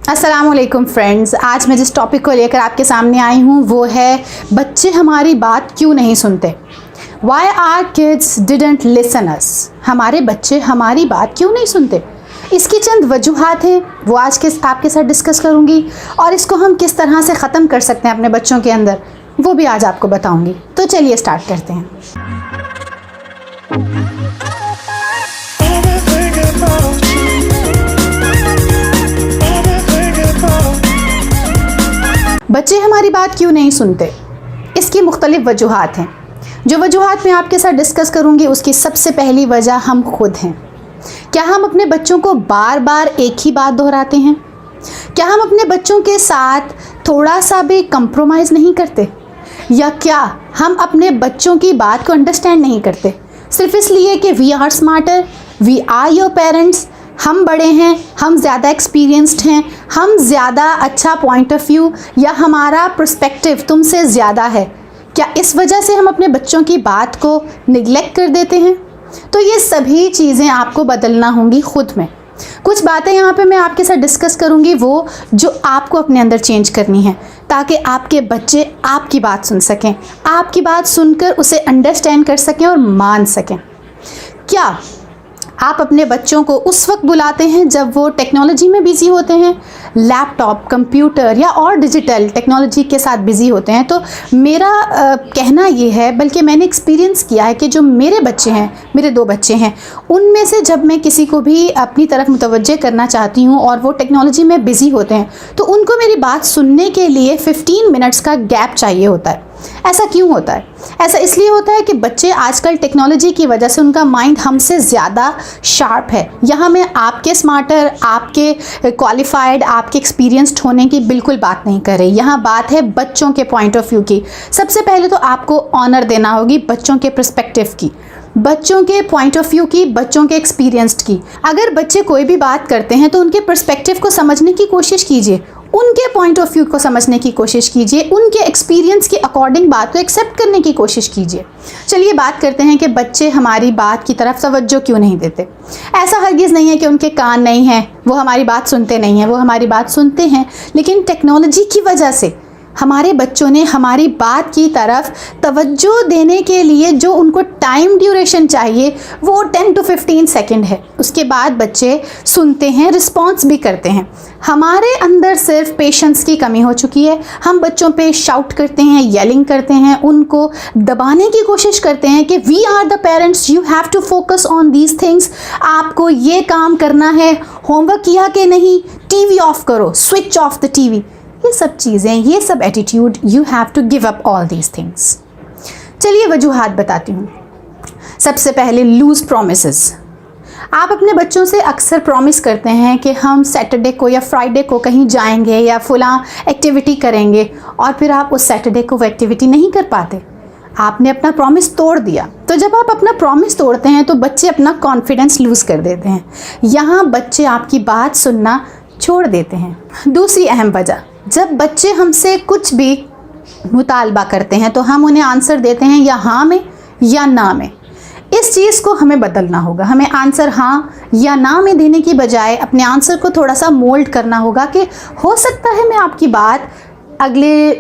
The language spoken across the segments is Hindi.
अस्सलामुअलैकुम फ्रेंड्स, आज मैं जिस टॉपिक को लेकर आपके सामने आई हूँ वो है बच्चे हमारी बात क्यों नहीं सुनते। Why our kids didn't listen us? हमारे बच्चे हमारी बात क्यों नहीं सुनते। इसकी चंद वजूहात हैं, वो आज के आपके साथ डिस्कस करूँगी और इसको हम किस तरह से ख़त्म कर सकते हैं अपने बच्चों के अंदर, वो भी आज आपको बताऊँगी। तो चलिए स्टार्ट करते हैं। बच्चे हमारी बात क्यों नहीं सुनते, इसकी मुख्तलिफ वजूहात हैं। जो वजूहात मैं आपके साथ डिस्कस करूंगी उसकी सबसे पहली वजह हम खुद हैं। क्या हम अपने बच्चों को बार बार एक ही बात दोहराते हैं? क्या हम अपने बच्चों के साथ थोड़ा सा भी कंप्रोमाइज़ नहीं करते? या क्या हम अपने बच्चों की बात को अंडरस्टैंड नहीं करते सिर्फ इसलिए कि we are smarter, we are your parents, हम बड़े हैं, हम ज़्यादा एक्सपीरियंस्ड हैं, हम ज़्यादा अच्छा पॉइंट ऑफ व्यू या हमारा पर्सपेक्टिव तुमसे ज़्यादा है। क्या इस वजह से हम अपने बच्चों की बात को निगलेक्ट कर देते हैं? तो ये सभी चीज़ें आपको बदलना होंगी खुद में। कुछ बातें यहाँ पे मैं आपके साथ डिस्कस करूँगी वो जो आपको अपने अंदर चेंज करनी है ताकि आपके बच्चे आपकी बात सुन सकें, आपकी बात सुनकर उसे अंडरस्टैंड कर सकें और मान सकें। क्या आप अपने बच्चों को उस वक्त बुलाते हैं जब वो टेक्नोलॉजी में बिज़ी होते हैं, लैपटॉप, कंप्यूटर या और डिजिटल टेक्नोलॉजी के साथ बिज़ी होते हैं? तो मेरा कहना ये है, बल्कि मैंने एक्सपीरियंस किया है कि जो मेरे बच्चे हैं, मेरे 2 बच्चे हैं, उनमें से जब मैं किसी को भी अपनी तरफ मुतवज्जे करना चाहती हूँ और वो टेक्नोलॉजी में बिज़ी होते हैं तो उनको मेरी बात सुनने के लिए 15 मिनट्स का गैप चाहिए होता है। ऐसा क्यों होता है? ऐसा इसलिए होता है कि बच्चे आजकल टेक्नोलॉजी की वजह से उनका माइंड हमसे ज़्यादा शार्प है। यहाँ मैं आपके स्मार्टर, आपके क्वालिफाइड, आपके एक्सपीरियंस्ड होने की बिल्कुल बात नहीं कर रही। यहाँ बात है बच्चों के पॉइंट ऑफ व्यू की। सबसे पहले तो आपको ऑनर देना होगी बच्चों के पर्सपेक्टिव की, बच्चों के पॉइंट ऑफ व्यू की, बच्चों के एक्सपीरियंस्ड की। अगर बच्चे कोई भी बात करते हैं तो उनके पर्सपेक्टिव को समझने की कोशिश कीजिए, उनके पॉइंट ऑफ व्यू को समझने की कोशिश कीजिए, उनके एक्सपीरियंस के अकॉर्डिंग बात को एक्सेप्ट करने की कोशिश कीजिए। चलिए बात करते हैं कि बच्चे हमारी बात की तरफ तवज्जो क्यों नहीं देते। ऐसा हरगिज़ नहीं है कि उनके कान नहीं हैं, वो हमारी बात सुनते नहीं हैं, वो हमारी बात सुनते हैं, लेकिन टेक्नोलॉजी की वजह से हमारे बच्चों ने हमारी बात की तरफ तवज्जो देने के लिए जो उनको टाइम ड्यूरेशन चाहिए वो 10 to 15 सेकंड है। उसके बाद बच्चे सुनते हैं, रिस्पॉन्स भी करते हैं। हमारे अंदर सिर्फ पेशेंस की कमी हो चुकी है। हम बच्चों पे शाउट करते हैं, येलिंग करते हैं, उनको दबाने की कोशिश करते हैं कि we are the parents, you have to focus on these things, आपको ये काम करना है, होमवर्क किया कि नहीं, टीवी ऑफ करो, स्विच ऑफ द टीवी। ये सब चीज़ें, ये सब attitude, you have to give up all these things. चलिए वजूहात बताती हूँ। सबसे पहले लूज़ प्रॉमिसेस। आप अपने बच्चों से अक्सर प्रॉमिस करते हैं कि हम सैटरडे को या फ्राइडे को कहीं जाएंगे या फलां एक्टिविटी करेंगे और फिर आप उस सैटरडे को वो एक्टिविटी नहीं कर पाते। आपने अपना प्रॉमिस तोड़ दिया। तो जब आप अपना प्रॉमिस तोड़ते हैं तो बच्चे अपना कॉन्फिडेंस लूज़ कर देते हैं। यहाँ बच्चे आपकी बात सुनना छोड़ देते हैं। दूसरी अहम वजह, जब बच्चे हमसे कुछ भी मुतालबा करते हैं तो हम उन्हें आंसर देते हैं या हाँ में या ना में। इस चीज़ को हमें बदलना होगा। हमें आंसर हाँ या ना में देने की बजाय अपने आंसर को थोड़ा सा मोल्ड करना होगा कि हो सकता है मैं आपकी बात अगले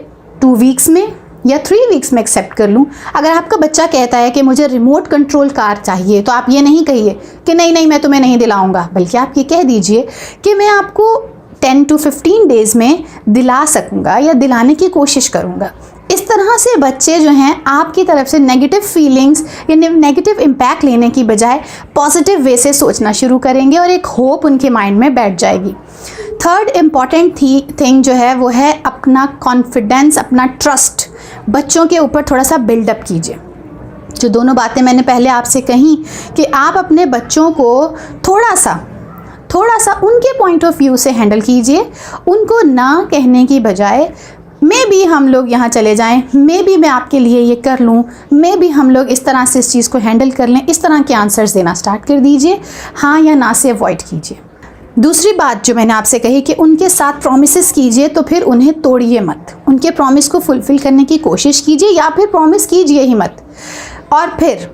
2 वीक्स में या 3 वीक्स में एक्सेप्ट कर लूँ। अगर आपका बच्चा कहता है कि मुझे रिमोट कंट्रोल कार चाहिए तो आप ये नहीं कहिए कि नहीं नहीं मैं तुम्हें नहीं दिलाऊंगा, बल्कि आप ये कह दीजिए कि मैं आपको 10 to 15 डेज़ में दिला सकूँगा या दिलाने की कोशिश करूँगा। इस तरह से बच्चे जो हैं आपकी तरफ से नेगेटिव फीलिंग्स या नेगेटिव इम्पैक्ट लेने की बजाय पॉजिटिव वे से सोचना शुरू करेंगे और एक होप उनके माइंड में बैठ जाएगी। थर्ड इम्पॉर्टेंट थिंग जो है वो है अपना कॉन्फिडेंस, अपना ट्रस्ट बच्चों के ऊपर थोड़ा सा बिल्डअप कीजिए। जो दोनों बातें मैंने पहले आपसे कही कि आप अपने बच्चों को थोड़ा सा उनके पॉइंट ऑफ व्यू से हैंडल कीजिए। उनको ना कहने की बजाय मे बी हम लोग यहाँ चले जाएं, मे बी मैं आपके लिए ये कर लूँ, मे बी हम लोग इस तरह से इस चीज़ को हैंडल कर लें, इस तरह के आंसर्स देना स्टार्ट कर दीजिए। हाँ या ना से अवॉइड कीजिए। दूसरी बात जो मैंने आपसे कही कि उनके साथ प्रॉमिसेस कीजिए तो फिर उन्हें तोड़िए मत। उनके प्रॉमिस को फुलफ़िल करने की कोशिश कीजिए या फिर प्रॉमिस कीजिए ही मत। और फिर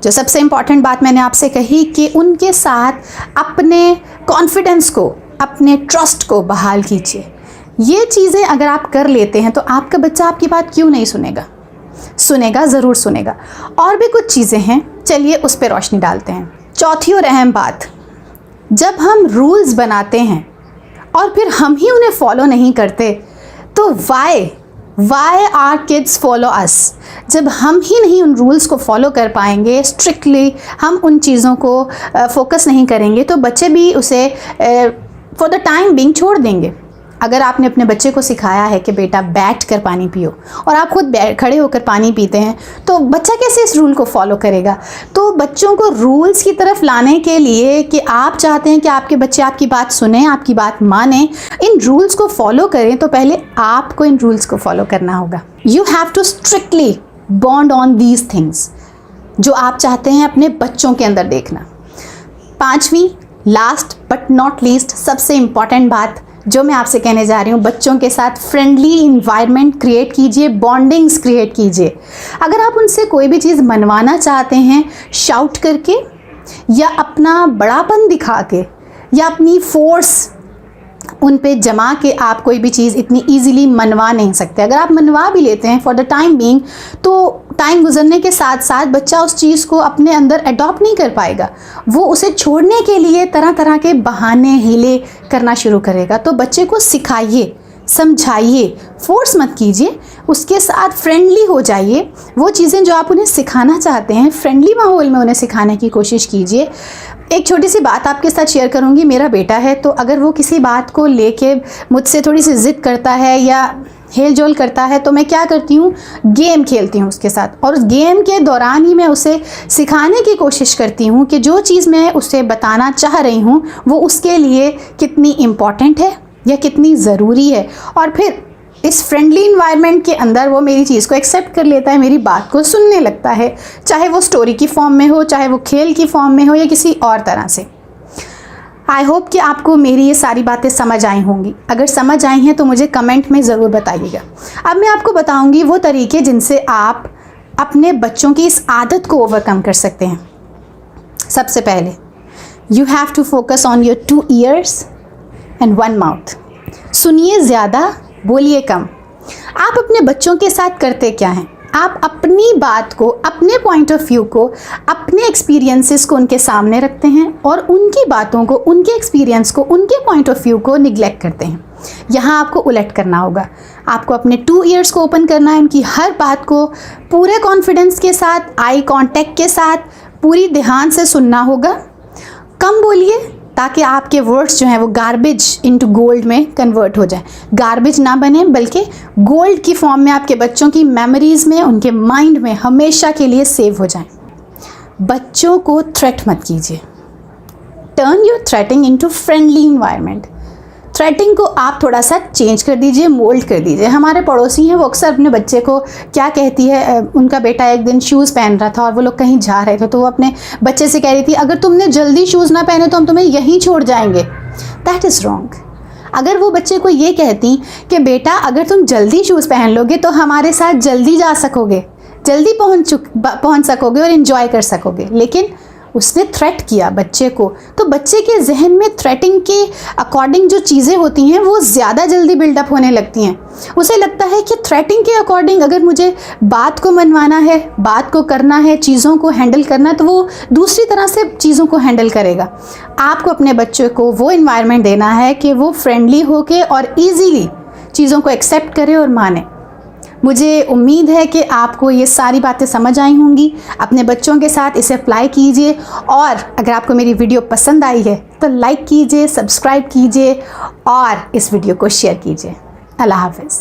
जो सबसे इम्पॉर्टेंट बात मैंने आपसे कही कि उनके साथ अपने कॉन्फिडेंस को अपने ट्रस्ट को बहाल कीजिए। ये चीज़ें अगर आप कर लेते हैं तो आपका बच्चा आपकी बात क्यों नहीं सुनेगा? सुनेगा, ज़रूर सुनेगा। और भी कुछ चीज़ें हैं, चलिए उस पर रोशनी डालते हैं। चौथी और अहम बात, जब हम रूल्स बनाते हैं और फिर हम ही उन्हें फॉलो नहीं करते तो why are kids follow us? जब हम ही नहीं उन रूल्स को फॉलो कर पाएंगे, स्ट्रिक्टली हम उन चीज़ों को फोकस नहीं करेंगे, तो बच्चे भी उसे फॉर द टाइम बिंग छोड़ देंगे। अगर आपने अपने बच्चे को सिखाया है कि बेटा बैठ कर पानी पियो और आप खुद खड़े होकर पानी पीते हैं, तो बच्चा कैसे इस रूल को फॉलो करेगा? तो बच्चों को रूल्स की तरफ लाने के लिए कि आप चाहते हैं कि आपके बच्चे आपकी बात सुने, आपकी बात माने, इन रूल्स को फॉलो करें, तो पहले आपको इन रूल्स को फॉलो करना होगा। You have to strictly bond on these things जो आप चाहते हैं अपने बच्चों के अंदर देखना। पांचवी, लास्ट बट नॉट लीस्ट, सबसे इम्पॉर्टेंट बात जो मैं आपसे कहने जा रही हूँ, बच्चों के साथ फ्रेंडली इन्वायरमेंट क्रिएट कीजिए, बॉन्डिंग्स क्रिएट कीजिए। अगर आप उनसे कोई भी चीज़ मनवाना चाहते हैं शाउट करके या अपना बड़ापन दिखा के या अपनी फोर्स उन पे जमा के आप कोई भी चीज़ इतनी इजीली मनवा नहीं सकते। अगर आप मनवा भी लेते हैं फॉर द टाइम बीइंग, तो टाइम गुजरने के साथ साथ बच्चा उस चीज़ को अपने अंदर अडॉप्ट नहीं कर पाएगा। वो उसे छोड़ने के लिए तरह तरह के बहाने हीले करना शुरू करेगा। तो बच्चे को सिखाइए, समझाइए, फोर्स मत कीजिए, उसके साथ फ्रेंडली हो जाइए। वो चीज़ें जो आप उन्हें सिखाना चाहते हैं फ्रेंडली माहौल में उन्हें सिखाने की कोशिश कीजिए। एक छोटी सी बात आपके साथ शेयर करूंगी। मेरा बेटा है, तो अगर वो किसी बात को लेके मुझसे थोड़ी सी ज़िद करता है या हेल जोल करता है, तो मैं क्या करती हूँ, गेम खेलती हूँ उसके साथ, और उस गेम के दौरान ही मैं उसे सिखाने की कोशिश करती हूँ कि जो चीज़ मैं उसे बताना चाह रही हूँ वो उसके लिए कितनी इम्पॉर्टेंट है या कितनी ज़रूरी है। और फिर इस फ्रेंडली इन्वायरमेंट के अंदर वो मेरी चीज़ को एक्सेप्ट कर लेता है, मेरी बात को सुनने लगता है, चाहे वो स्टोरी की फॉर्म में हो, चाहे वो खेल की फॉर्म में हो या किसी और तरह से। आई होप कि आपको मेरी ये सारी बातें समझ आई होंगी। अगर समझ आई हैं तो मुझे कमेंट में ज़रूर बताइएगा। अब मैं आपको बताऊंगी वो तरीके जिनसे आप अपने बच्चों की इस आदत को ओवरकम कर सकते हैं। सबसे पहले, you have to focus on your 2 ears and 1 mouth। सुनिए ज़्यादा, बोलिए कम। आप अपने बच्चों के साथ करते क्या हैं? आप अपनी बात को, अपने पॉइंट ऑफ व्यू को, अपने एक्सपीरियंसेस को उनके सामने रखते हैं और उनकी बातों को, उनके एक्सपीरियंस को, उनके पॉइंट ऑफ व्यू को निगलेक्ट करते हैं। यहाँ आपको उलट करना होगा। आपको अपने 2 ears को ओपन करना है, उनकी हर बात को पूरे कॉन्फिडेंस के साथ, आई कांटेक्ट के साथ, पूरी ध्यान से सुनना होगा। कम बोलिए ताकि आपके वर्ड्स जो हैं वो गार्बेज इनटू गोल्ड में कन्वर्ट हो जाए। गार्बेज ना बने बल्कि गोल्ड की फॉर्म में आपके बच्चों की मेमोरीज़ में, उनके माइंड में हमेशा के लिए सेव हो जाएं। बच्चों को थ्रेट मत कीजिए। Turn your threatening into friendly environment. Threatening को आप थोड़ा सा चेंज कर दीजिए, मोल्ड कर दीजिए। हमारे पड़ोसी हैं, वो अक्सर अपने बच्चे को क्या कहती है, उनका बेटा एक दिन शूज़ पहन रहा था और वो लोग कहीं जा रहे थे, तो वो अपने बच्चे से कह रही थी, अगर तुमने जल्दी शूज़ ना पहने तो हम तुम्हें यहीं छोड़ जाएंगे। That is wrong. अगर वो बच्चे को ये कहती कि बेटा अगर तुम जल्दी शूज़ पहन लोगे तो हमारे साथ जल्दी जा सकोगे, जल्दी पहुँच सकोगे और इन्जॉय कर सकोगे, लेकिन उसने थ्रेट किया बच्चे को, तो बच्चे के जहन में थ्रेटिंग के अकॉर्डिंग जो चीज़ें होती हैं वो ज़्यादा जल्दी बिल्डअप होने लगती हैं। उसे लगता है कि थ्रेटिंग के अकॉर्डिंग अगर मुझे बात को मनवाना है, बात को करना है, चीज़ों को हैंडल करना है, तो वो दूसरी तरह से चीज़ों को हैंडल करेगा। आपको अपने बच्चे को वो इन्वायरमेंट देना है कि वो फ्रेंडली होके और ईजीली चीज़ों को एक्सेप्ट करे और माने। मुझे उम्मीद है कि आपको ये सारी बातें समझ आई होंगी। अपने बच्चों के साथ इसे अप्लाई कीजिए और अगर आपको मेरी वीडियो पसंद आई है तो लाइक कीजिए, सब्सक्राइब कीजिए और इस वीडियो को शेयर कीजिए। अल्लाह हाफ़िज़।